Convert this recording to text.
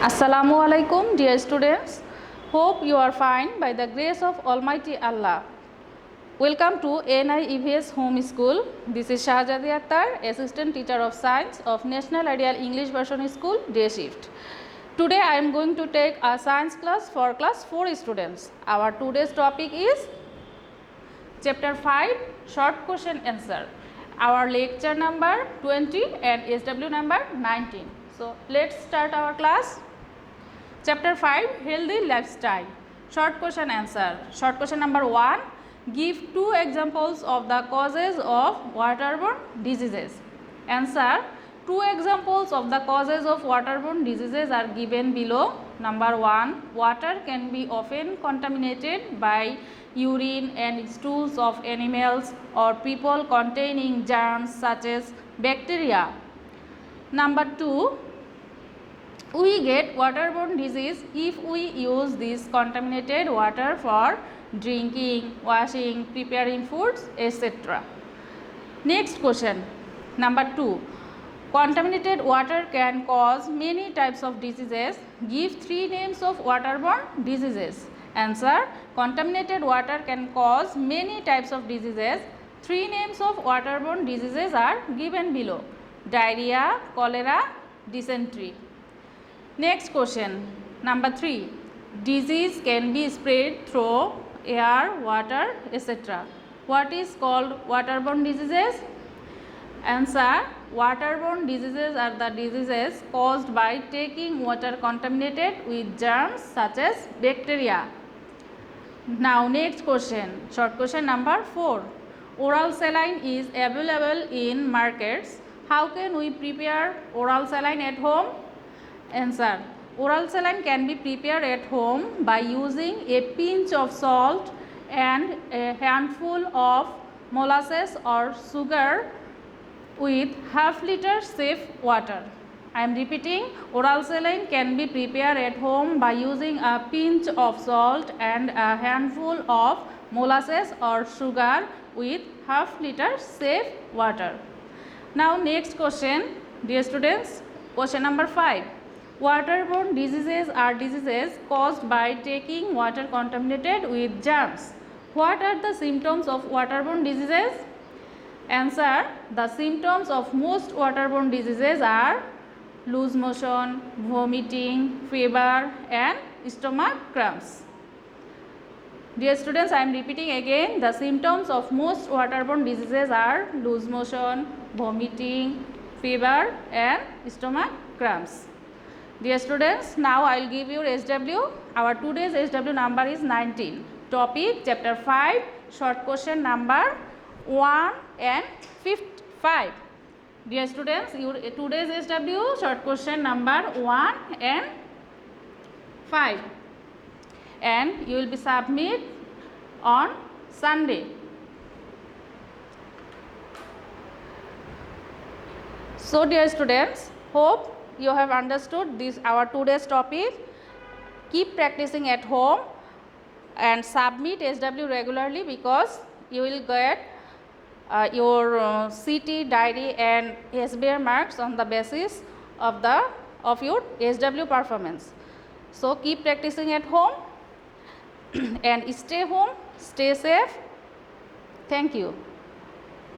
Assalamu alaikum, dear students. Hope you are fine by the grace of Almighty Allah. Welcome to NIEVS Home School. This is Shahjadi Akter, Assistant Teacher of Science of National Ideal English Version School, Day Shift. Today I am going to take a science class for class 4 students. Our today's topic is Chapter 5, Short Question Answer. Our lecture number 20 and SW number 19. So let's start our class. Chapter 5, Healthy Lifestyle. Short question answer. Short question number 1. Give 2 examples of the causes of waterborne diseases. Answer. 2 examples of the causes of waterborne diseases are given below. Number 1. Water can be often contaminated by urine and stools of animals or people containing germs such as bacteria. Number 2. We get waterborne disease if we use this contaminated water for drinking, washing, preparing foods, etc. Next question. Number 2. Contaminated water can cause many types of diseases. Give 3 names of waterborne diseases. Answer. Contaminated water can cause many types of diseases. 3 names of waterborne diseases are given below. Diarrhea, cholera, dysentery. Next question. Number 3. Disease can be spread through air, water, etc. What is called waterborne diseases? Answer. Waterborne diseases are the diseases caused by taking water contaminated with germs such as bacteria. Now next question. Short question number 4. Oral saline is available in markets. How can we prepare oral saline at home? Answer. Oral saline can be prepared at home by using a pinch of salt and a handful of molasses or sugar with half liter safe water. I am repeating, oral saline can be prepared at home by using a pinch of salt and a handful of molasses or sugar with half liter safe water. Now next question, dear students, question number 5. Waterborne diseases are diseases caused by taking water contaminated with germs. What are the symptoms of waterborne diseases? Answer. The symptoms of most waterborne diseases are loose motion, vomiting, fever and stomach cramps. Dear students, I am repeating again, the symptoms of most waterborne diseases are loose motion, vomiting, fever and stomach cramps. Dear students, now I will give you SW. Our today's SW number is 19. Topic chapter 5, short question number 1 and 5. Dear students, today's SW short question number 1 and 5. And you will be submit on Sunday. So dear students, hope you have understood this our today's topic. Keep practicing at home and submit SW regularly because you will get your CT, diary and SBR marks on the basis of your SW performance. So keep practicing at home and stay home, stay safe. Thank you.